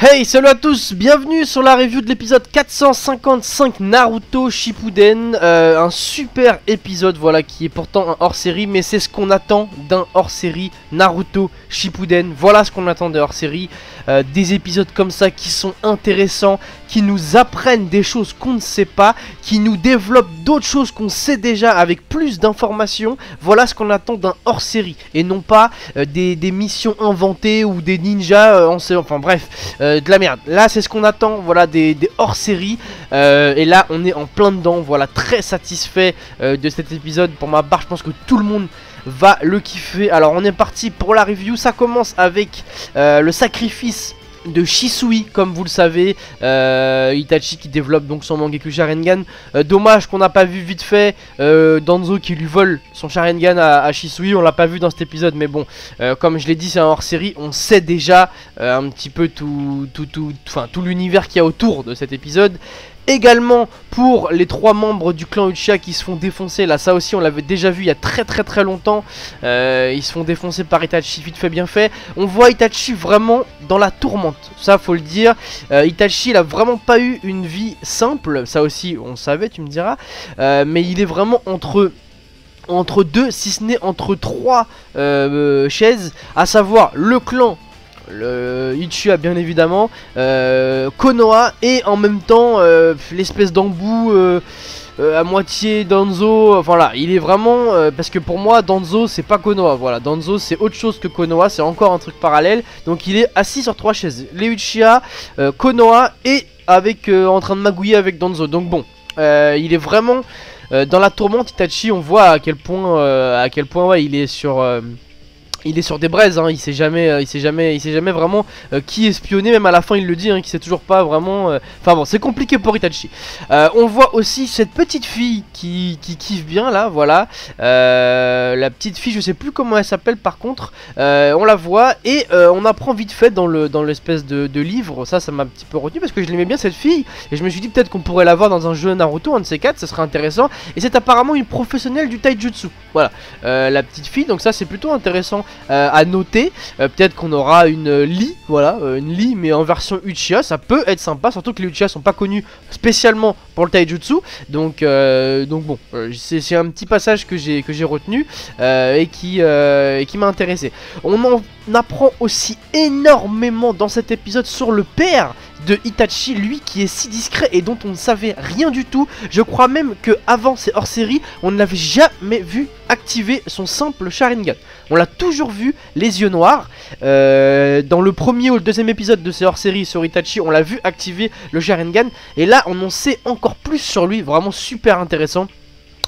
Hey, salut à tous, bienvenue sur la review de l'épisode 455 Naruto Shippuden. Un super épisode, voilà, qui est pourtant un hors-série, mais c'est ce qu'on attend d'un hors-série Naruto Shippuden. Voilà ce qu'on attend d'un hors-série, des épisodes comme ça qui sont intéressants, qui nous apprennent des choses qu'on ne sait pas, qui nous développent d'autres choses qu'on sait déjà avec plus d'informations. Voilà ce qu'on attend d'un hors-série, et non pas des missions inventées ou des ninjas, enfin bref, de la merde. Là c'est ce qu'on attend, voilà, des hors-séries, et là on est en plein dedans, voilà, très satisfait de cet épisode. Pour ma part je pense que tout le monde va le kiffer. Alors on est parti pour la review, ça commence avec le sacrifice de Shisui, comme vous le savez, Itachi qui développe donc son Mangekyou Sharingan. Dommage qu'on n'a pas vu vite fait Danzo qui lui vole son Sharingan à Shisui, on l'a pas vu dans cet épisode, mais bon, comme je l'ai dit, c'est un hors-série, on sait déjà un petit peu tout l'univers qu'il y a autour de cet épisode. Également pour les trois membres du clan Uchiha qui se font défoncer, là ça aussi on l'avait déjà vu il y a très longtemps, ils se font défoncer par Itachi vite fait bien fait. On voit Itachi vraiment dans la tourmente, ça faut le dire. Itachi il a vraiment pas eu une vie simple, ça aussi on savait, tu me diras, mais il est vraiment entre deux, si ce n'est entre trois chaises, à savoir le clan, le Uchiha bien évidemment, Konoha, et en même temps l'espèce d'embout à moitié Danzo. Voilà, il est vraiment parce que pour moi Danzo c'est pas Konoha, voilà, Danzo c'est autre chose que Konoha, c'est encore un truc parallèle. Donc il est assis sur trois chaises, les Uchiha, Konoha, et avec en train de magouiller avec Danzo. Donc bon, il est vraiment dans la tourmente. Itachi, on voit à quel point ouais, il est sur des braises, hein. Il sait jamais vraiment qui espionner. Même à la fin il le dit, hein, qu'il sait toujours pas vraiment. Enfin bon, c'est compliqué pour Itachi. On voit aussi cette petite fille qui kiffe bien là, voilà. La petite fille, je sais plus comment elle s'appelle par contre. On la voit et on apprend vite fait dans l'espèce de livre. Ça m'a un petit peu retenu parce que je l'aimais bien cette fille. Et je me suis dit peut-être qu'on pourrait la voir dans un jeu Naruto, un de ces quatre, ça serait intéressant. Et c'est apparemment une professionnelle du taijutsu. Voilà, la petite fille, donc ça c'est plutôt intéressant à noter. Peut-être qu'on aura une Lee, voilà, une Lee mais en version Uchiha, ça peut être sympa, surtout que les Uchiha sont pas connus spécialement pour le taijutsu. Donc bon, c'est un petit passage que j'ai retenu et qui m'a intéressé. On en apprend aussi énormément dans cet épisode sur le père de Itachi, lui qui est si discret et dont on ne savait rien du tout. Je crois même que avant ces hors-série, on ne l'avait jamais vu activer son simple Sharingan. On l'a toujours vu les yeux noirs. Dans le premier ou le deuxième épisode de ces hors-série sur Itachi, on l'a vu activer le Sharingan. Et là, on en sait encore plus sur lui, vraiment super intéressant.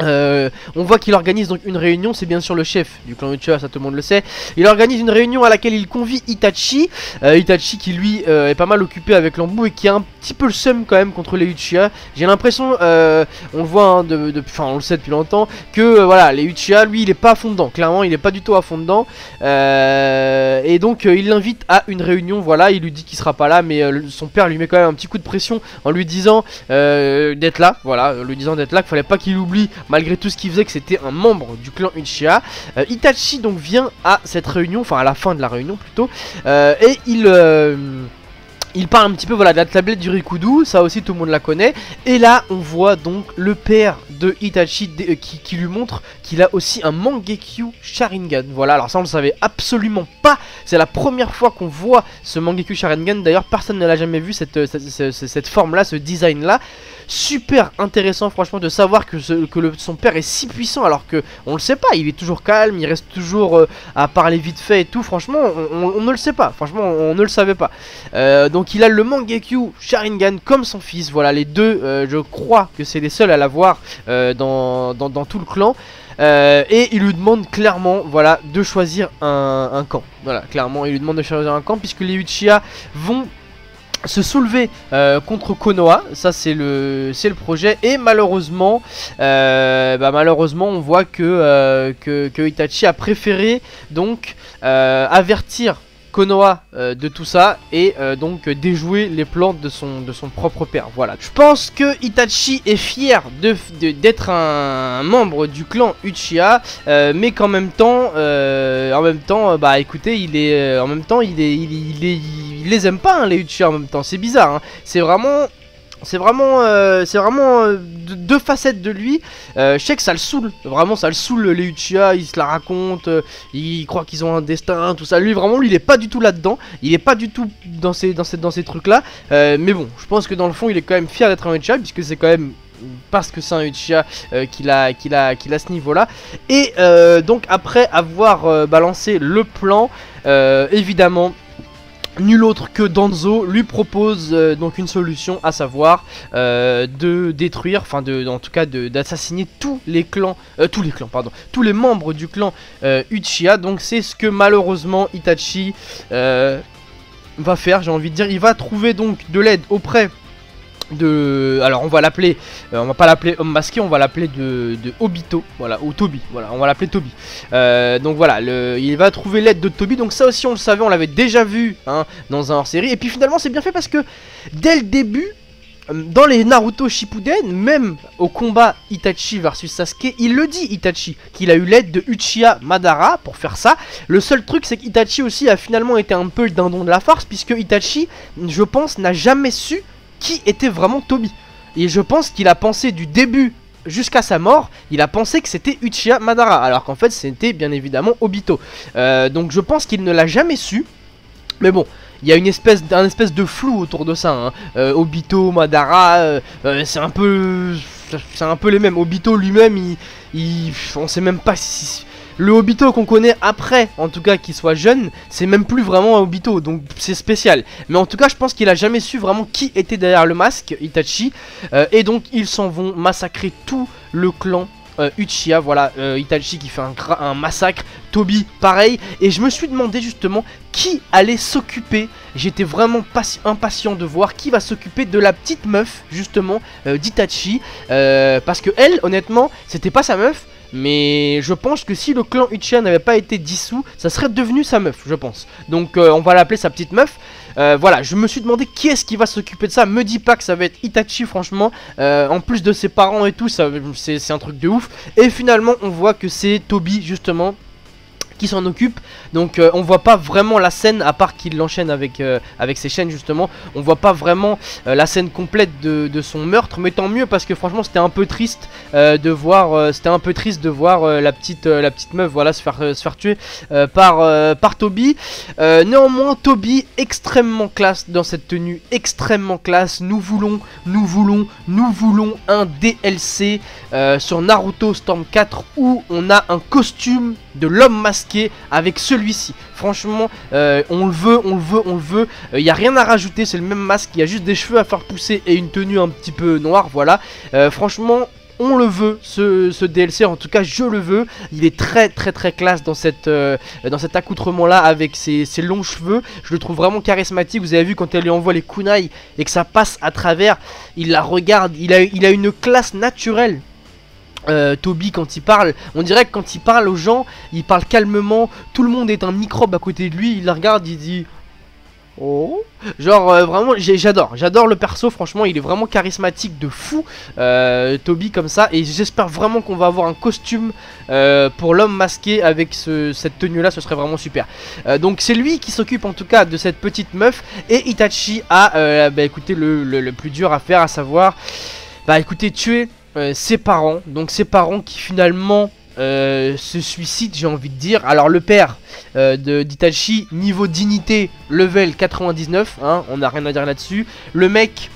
On voit qu'il organise donc une réunion, c'est bien sûr le chef du clan Uchiha, ça tout le monde le sait. Il organise une réunion à laquelle il convie Itachi, Itachi qui lui est pas mal occupé avec l'embout et qui a un petit peu le seum quand même contre les Uchiha. J'ai l'impression, on le voit, hein, enfin on le sait depuis longtemps, que voilà, les Uchiha, lui il est pas à fond dedans, clairement il est pas du tout à fond dedans. Et donc il l'invite à une réunion, voilà, il lui dit qu'il sera pas là, mais son père lui met quand même un petit coup de pression en lui disant d'être là, voilà, lui disant d'être là, qu'il fallait pas qu'il oublie malgré tout ce qu'il faisait, que c'était un membre du clan Uchiha. Itachi donc vient à cette réunion, enfin à la fin de la réunion plutôt, et il parle un petit peu, voilà, de la tablette du Rikudu, ça aussi tout le monde la connaît. Et là on voit donc le père de Itachi qui lui montre qu'il a aussi un Mangekyou Sharingan. Voilà, alors ça on le savait absolument pas, c'est la première fois qu'on voit ce Mangekyou Sharingan. D'ailleurs personne ne l'a jamais vu, cette forme là, ce design là. Super intéressant franchement de savoir que son père est si puissant alors que on le sait pas, il est toujours calme, il reste toujours à parler vite fait et tout. Franchement on ne le sait pas, franchement on ne le savait pas. Donc il a le Mangekyou Sharingan comme son fils, voilà, les deux je crois que c'est les seuls à l'avoir dans tout le clan. Et il lui demande clairement, voilà, de choisir un camp. Voilà, clairement il lui demande de choisir un camp puisque les Uchiha vont se soulever contre Konoha, ça c'est le projet. Et malheureusement, malheureusement on voit que Itachi a préféré donc avertir Konoha de tout ça et donc déjouer les plans de son propre père. Voilà. Je pense que Itachi est fier d'être un membre du clan Uchiha, mais qu'en même temps, bah écoutez, il est il les aime pas hein, les Uchiha en même temps, c'est bizarre hein. C'est vraiment deux facettes de lui. Je sais que ça le saoule, vraiment ça le saoule les Uchiha, il se la raconte, il croit qu'ils ont un destin, tout ça. Lui vraiment, lui il est pas du tout là-dedans, il est pas du tout dans ces trucs là. Mais bon, je pense que dans le fond il est quand même fier d'être un Uchiha, puisque c'est quand même parce que c'est un Uchiha qu'il a ce niveau là. Et donc après avoir balancé le plan, évidemment nul autre que Danzo lui propose donc une solution, à savoir de détruire, enfin en tout cas d'assassiner tous les membres du clan Uchiha. Donc c'est ce que malheureusement Itachi va faire, j'ai envie de dire. Il va trouver donc de l'aide auprès de... Alors on va l'appeler, on va pas l'appeler homme masqué, on va l'appeler de Obito, voilà, ou Toby, voilà, on va l'appeler Toby. Donc voilà, il va trouver l'aide de Toby, donc ça aussi on le savait, on l'avait déjà vu hein, dans un hors-série. Et puis finalement c'est bien fait parce que dès le début, dans les Naruto Shippuden, même au combat Itachi versus Sasuke, il le dit Itachi, qu'il a eu l'aide de Uchiha Madara pour faire ça. Le seul truc c'est qu'Itachi aussi a finalement été un peu le dindon de la farce, puisque Itachi, je pense, n'a jamais su qui était vraiment Toby. Et je pense qu'il a pensé du début jusqu'à sa mort, il a pensé que c'était Uchiha Madara, alors qu'en fait c'était bien évidemment Obito. Donc je pense qu'il ne l'a jamais su. Mais bon, il y a un espèce de flou autour de ça hein. Obito, Madara, c'est un peu les mêmes. Obito lui-même, on sait même pas si... Le Obito qu'on connaît après, en tout cas qu'il soit jeune, c'est même plus vraiment un Obito, donc c'est spécial. Mais en tout cas je pense qu'il a jamais su vraiment qui était derrière le masque, Itachi. Et donc ils s'en vont massacrer tout le clan Uchiha, voilà, Itachi qui fait un massacre, Toby pareil. Et je me suis demandé justement qui allait s'occuper, j'étais vraiment impatient de voir qui va s'occuper de la petite meuf justement d'Itachi. Parce que elle, honnêtement, c'était pas sa meuf. Mais je pense que si le clan Uchiha n'avait pas été dissous, ça serait devenu sa meuf, je pense. Donc on va l'appeler sa petite meuf. Voilà, je me suis demandé qui est-ce qui va s'occuper de ça. Me dis pas que ça va être Itachi, franchement. En plus de ses parents et tout, c'est un truc de ouf. Et finalement, on voit que c'est Toby, justement, qui s'en occupe. Donc on voit pas vraiment la scène, à part qu'il l'enchaîne avec ses chaînes justement. On voit pas vraiment la scène complète de son meurtre, mais tant mieux, parce que franchement c'était un peu triste de voir la petite meuf, voilà, se faire tuer par Toby. Néanmoins Toby extrêmement classe dans cette tenue, extrêmement classe. Nous voulons un DLC sur Naruto Storm 4 où on a un costume de l'homme masqué avec celui-ci. Franchement, on le veut. Il n'y a rien à rajouter, c'est le même masque. Il y a juste des cheveux à faire pousser et une tenue un petit peu noire, voilà. Franchement, on le veut, ce DLC, en tout cas je le veux. Il est très classe dans cet accoutrement là avec ses longs cheveux. Je le trouve vraiment charismatique. Vous avez vu quand elle lui envoie les kunai et que ça passe à travers, il la regarde, il a une classe naturelle. Toby, quand il parle, on dirait que quand il parle aux gens, il parle calmement. Tout le monde est un microbe à côté de lui. Il la regarde, il dit oh, genre vraiment j'adore le perso. Franchement il est vraiment charismatique de fou, Toby, comme ça. Et j'espère vraiment qu'on va avoir un costume pour l'homme masqué avec cette tenue là, ce serait vraiment super. Donc c'est lui qui s'occupe en tout cas de cette petite meuf. Et Itachi a écoutez, le plus dur à faire, à savoir écoutez, tuer ses parents. Donc ses parents qui finalement se suicide, j'ai envie de dire. Alors le père d'Itachi, niveau dignité, level 99, hein, on n'a rien à dire là-dessus. Le mec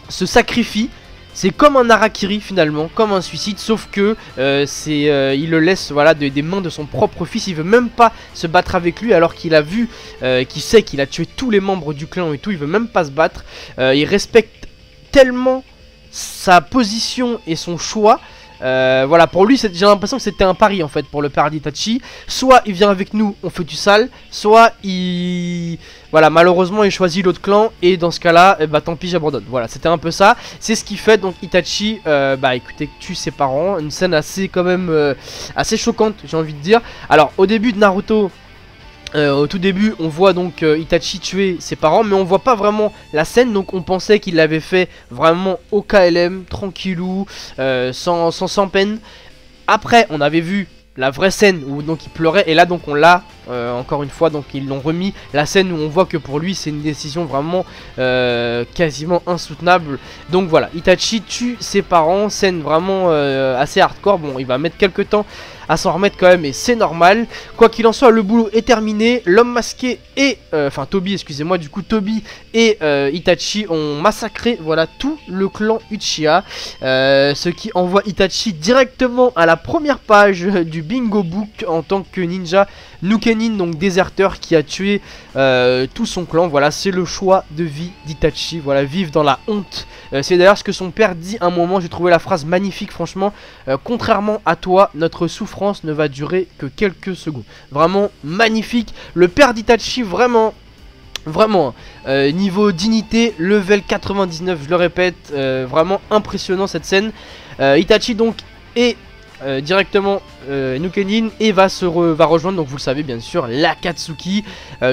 se sacrifie. C'est comme un harakiri finalement, comme un suicide, sauf que il le laisse, voilà, des mains de son propre fils. Il veut même pas se battre avec lui, alors qu'il a vu, qu'il sait qu'il a tué tous les membres du clan et tout. Il veut même pas se battre. Il respecte tellement sa position et son choix. Voilà, pour lui j'ai l'impression que c'était un pari en fait pour le père d'Itachi. Soit il vient avec nous, on fait du sale, soit voilà, malheureusement il choisit l'autre clan. Et dans ce cas là, tant pis, j'abandonne. Voilà, c'était un peu ça. C'est ce qu'il fait. Donc Itachi écoutez, tue ses parents. Une scène assez quand même assez choquante, j'ai envie de dire. Alors au début de Naruto, au tout début on voit donc Itachi tuer ses parents, mais on voit pas vraiment la scène. Donc on pensait qu'il l'avait fait vraiment au KLM, tranquillou, sans peine. Après on avait vu la vraie scène où donc il pleurait, et là donc on l'a encore une fois, donc ils l'ont remis. La scène où on voit que pour lui c'est une décision vraiment quasiment insoutenable. Donc voilà, Itachi tue ses parents, scène vraiment assez hardcore. Bon, il va mettre quelques temps à s'en remettre quand même, et c'est normal. Quoi qu'il en soit, le boulot est terminé. L'homme masqué et enfin Tobi, excusez-moi, du coup Tobi et Itachi ont massacré, voilà, tout le clan Uchiha, ce qui envoie Itachi directement à la première page du Bingo Book en tant que ninja Nukenin, donc déserteur qui a tué tout son clan. Voilà, c'est le choix de vie d'Itachi, voilà, vivre dans la honte. C'est d'ailleurs ce que son père dit à un moment. J'ai trouvé la phrase magnifique, franchement. Contrairement à toi, notre souffrance ne va durer que quelques secondes. Vraiment magnifique. Le père d'Itachi, vraiment, niveau dignité, level 99, je le répète, vraiment impressionnant cette scène. Itachi donc est directement Nukenin et va rejoindre, donc vous le savez bien sûr, l'Akatsuki.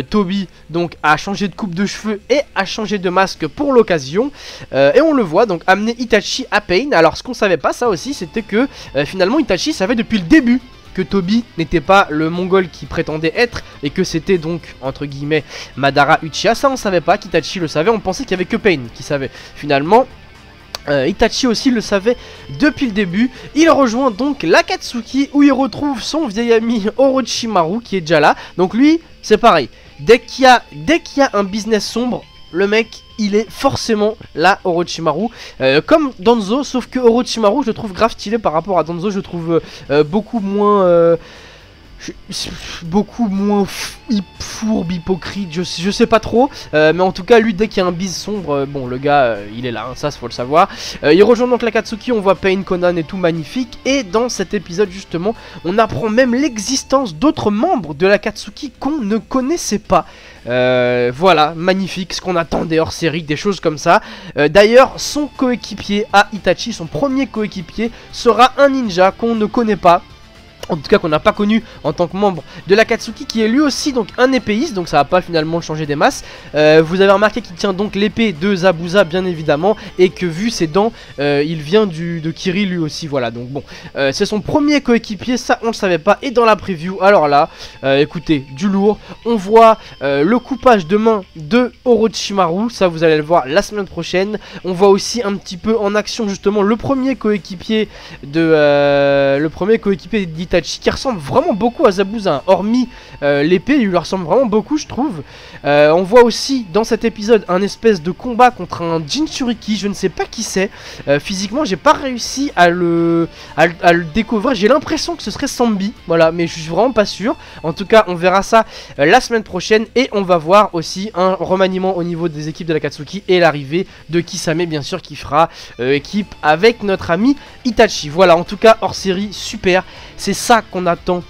Tobi donc a changé de coupe de cheveux et a changé de masque pour l'occasion, et on le voit donc amener Itachi à Pain. Alors ce qu'on savait pas, ça aussi, c'était que finalement Itachi savait depuis le début que Tobi n'était pas le mongol qui prétendait être, et que c'était donc entre guillemets Madara Uchiha. Ça on savait pas qu'Itachi le savait, on pensait qu'il y avait que Pain qui savait. Finalement Itachi aussi le savait depuis le début. Il rejoint donc l'Akatsuki où il retrouve son vieil ami Orochimaru qui est déjà là. Donc lui c'est pareil, dès qu'il y a un business sombre, le mec il est forcément là, Orochimaru, comme Danzo, sauf que Orochimaru je le trouve grave stylé par rapport à Danzo. Je le trouve beaucoup moins fourbe, hypocrite, je sais pas trop, mais en tout cas lui dès qu'il y a un bise sombre, bon le gars il est là, hein, ça faut le savoir. Il rejoint donc l'Akatsuki, on voit Pain, Conan et tout, magnifique. Et dans cet épisode justement on apprend même l'existence d'autres membres de l'Akatsuki qu'on ne connaissait pas. Voilà, magnifique, ce qu'on attendait hors série, des choses comme ça. D'ailleurs son coéquipier à Itachi, son premier coéquipier, sera un ninja qu'on ne connaît pas, en tout cas qu'on n'a pas connu en tant que membre de l'Akatsuki, qui est lui aussi donc un épéiste, donc ça va pas finalement changer des masses. Vous avez remarqué qu'il tient donc l'épée de Zabuza bien évidemment, et que vu ses dents, il vient de Kiri lui aussi, voilà. Donc bon, c'est son premier coéquipier, ça on le savait pas. Et dans la preview, alors là, écoutez, du lourd. On voit le coupage de main de Orochimaru, ça vous allez le voir la semaine prochaine. On voit aussi un petit peu en action justement le premier coéquipier d'Itachi, qui ressemble vraiment beaucoup à Zabuza, hein. Hormis l'épée, il lui ressemble vraiment beaucoup, je trouve. On voit aussi dans cet épisode un espèce de combat contre un Jinchuriki, je ne sais pas qui c'est. Physiquement j'ai pas réussi à le découvrir, j'ai l'impression que ce serait Sambi, voilà, mais je suis vraiment pas sûr. En tout cas on verra ça la semaine prochaine, et on va voir aussi un remaniement au niveau des équipes de l'Akatsuki et l'arrivée de Kisame bien sûr, qui fera équipe avec notre ami Itachi. Voilà, en tout cas hors série super, c'est ça qu'on attend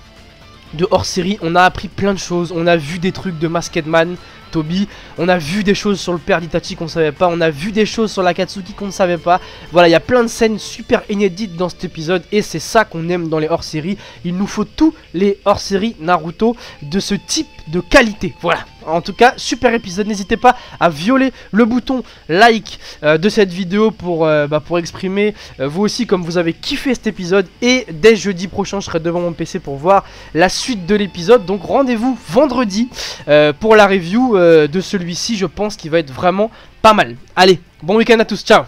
de hors série. On a appris plein de choses, on a vu des trucs de Masked Man, Tobi, on a vu des choses sur le père d'Itachi qu'on ne savait pas, on a vu des choses sur l'Akatsuki qu'on ne savait pas. Voilà, il y a plein de scènes super inédites dans cet épisode, et c'est ça qu'on aime dans les hors-séries. Il nous faut tous les hors-séries Naruto de ce type de qualité. Voilà, en tout cas super épisode. N'hésitez pas à violer le bouton like de cette vidéo pour exprimer vous aussi comme vous avez kiffé cet épisode. Et dès jeudi prochain je serai devant mon PC pour voir la suite de l'épisode, donc rendez-vous vendredi pour la review de celui-ci. Je pense qu'il va être vraiment pas mal. Allez, bon week-end à tous, ciao.